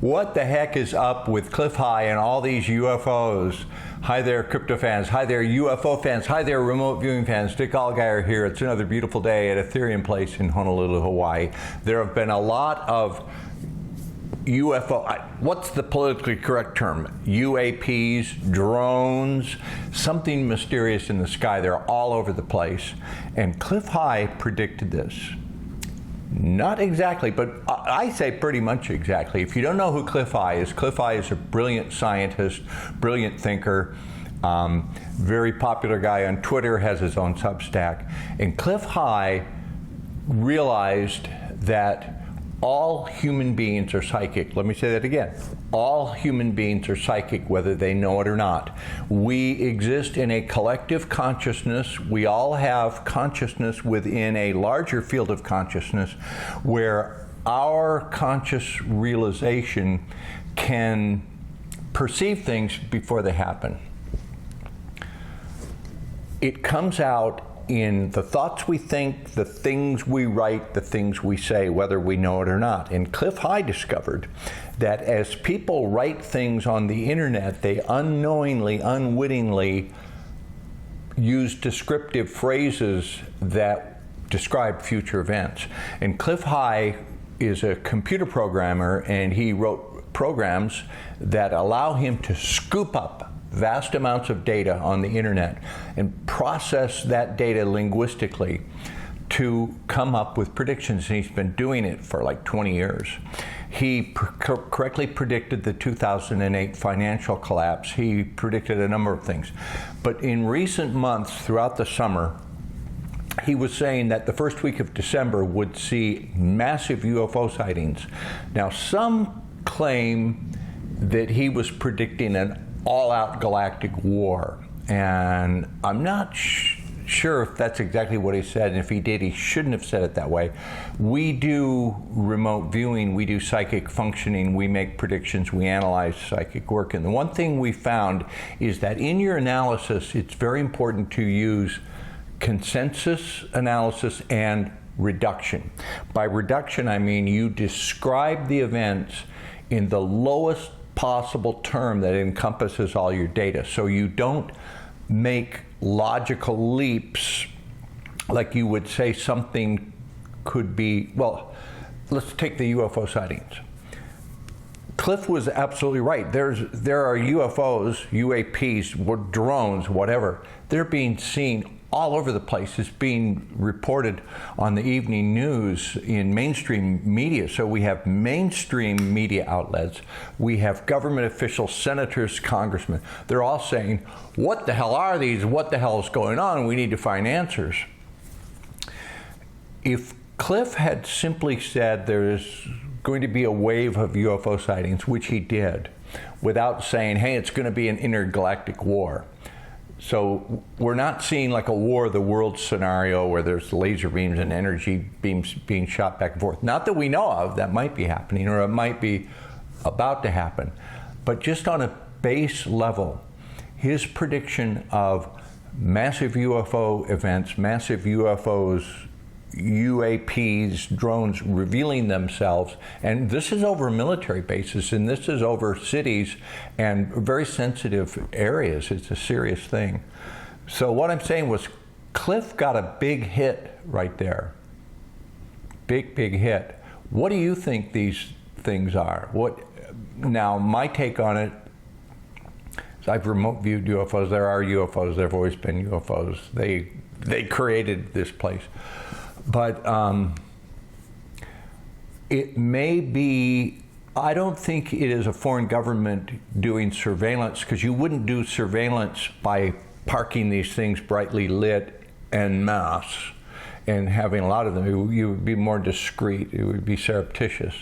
What the heck is up with Clif High and all these UFOs? Hi there, crypto fans. Hi there, UFO fans. Hi there, remote viewing fans. Dick Allgire here. It's another beautiful day at Ethereum Place in Honolulu, Hawaii. There have been a lot of UFO, what's the politically correct term? UAPs, drones, something mysterious in the sky. They're all over the place. And Clif High predicted this. Not exactly, but I say pretty much exactly. If you don't know who Clif High is a brilliant scientist, brilliant thinker, very popular guy on Twitter, has his own Substack. And Clif High realized that all human beings are psychic. Let me say that again. All human beings are psychic, whether they know it or not. We exist in a collective consciousness. We all have consciousness within a larger field of consciousness where our conscious realization can perceive things before they happen. It comes out in the thoughts we think, the things we write, the things we say, whether we know it or not. And Clif High discovered that as people write things on the internet, they unknowingly, unwittingly use descriptive phrases that describe future events. And Clif High is a computer programmer, and he wrote programs that allow him to scoop up vast amounts of data on the internet and process that data linguistically to come up with predictions. And he's been doing it for like 20 years. He correctly predicted the 2008 financial collapse. He predicted a number of things. But in recent months, throughout the summer, he was saying that the first week of December would see massive UFO sightings. Now, some claim that he was predicting an all-out galactic war, and I'm not sure if that's exactly what he said, and if he did, he shouldn't have said it that way. We do remote viewing, we do psychic functioning, we make predictions, we analyze psychic work, and the one thing we found is that in your analysis, it's very important to use consensus analysis and reduction. By reduction, I mean you describe the events in the lowest possible term that encompasses all your data. So you don't make logical leaps like you would say something could be, well, let's take the UFO sightings. Clif was absolutely right. There are UFOs, UAPs, drones, whatever. They're being seen all over the place. It's being reported on the evening news in mainstream media. So we have mainstream media outlets. We have government officials, senators, congressmen. They're all saying, what the hell are these? What the hell is going on? We need to find answers. If Clif had simply said there's going to be a wave of UFO sightings, which he did, without saying, hey, it's going to be an intergalactic war. So we're not seeing like a War of the Worlds scenario where there's laser beams and energy beams being shot back and forth. Not that we know of, that might be happening, or it might be about to happen. But just on a base level, his prediction of massive UFO events, massive UFOs, UAPs, drones revealing themselves, and this is over military bases, and this is over cities and very sensitive areas. It's a serious thing. So what I'm saying was Clif got a big hit right there. Big hit. What do you think these things are? Now, my take on it is I've remote viewed UFOs. There are UFOs. There have always been UFOs. They created this place. But it may be, I don't think it is a foreign government doing surveillance, because you wouldn't do surveillance by parking these things brightly lit en masse and having a lot of them. You would be more discreet. It would be surreptitious.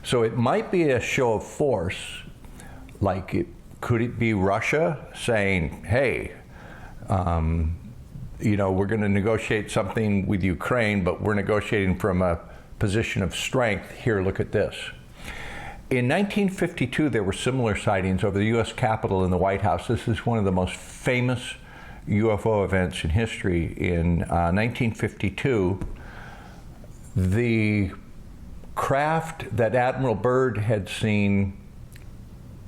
So it might be a show of force. Like, could it be Russia saying, hey, you know, we're going to negotiate something with Ukraine, but we're negotiating from a position of strength. Here, look at this. In 1952, there were similar sightings over the U.S. Capitol and the White House. This is one of the most famous UFO events in history. In 1952, the craft that Admiral Byrd had seen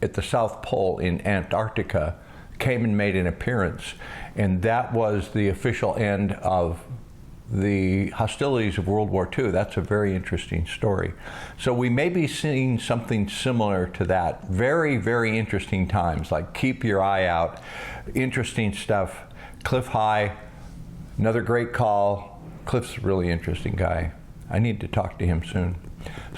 at the South Pole in Antarctica came and made an appearance, and that was the official end of the hostilities of World War II. That's a very interesting story. So we may be seeing something similar to that. Very, very interesting times. Like, keep your eye out. Interesting stuff. Clif High, another great call. Clif's a really interesting guy. I need to talk to him soon.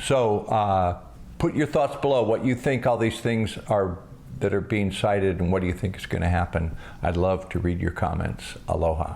So put your thoughts below, what you think all these things are that are being cited, and what do you think is going to happen. I'd love to read your comments. Aloha.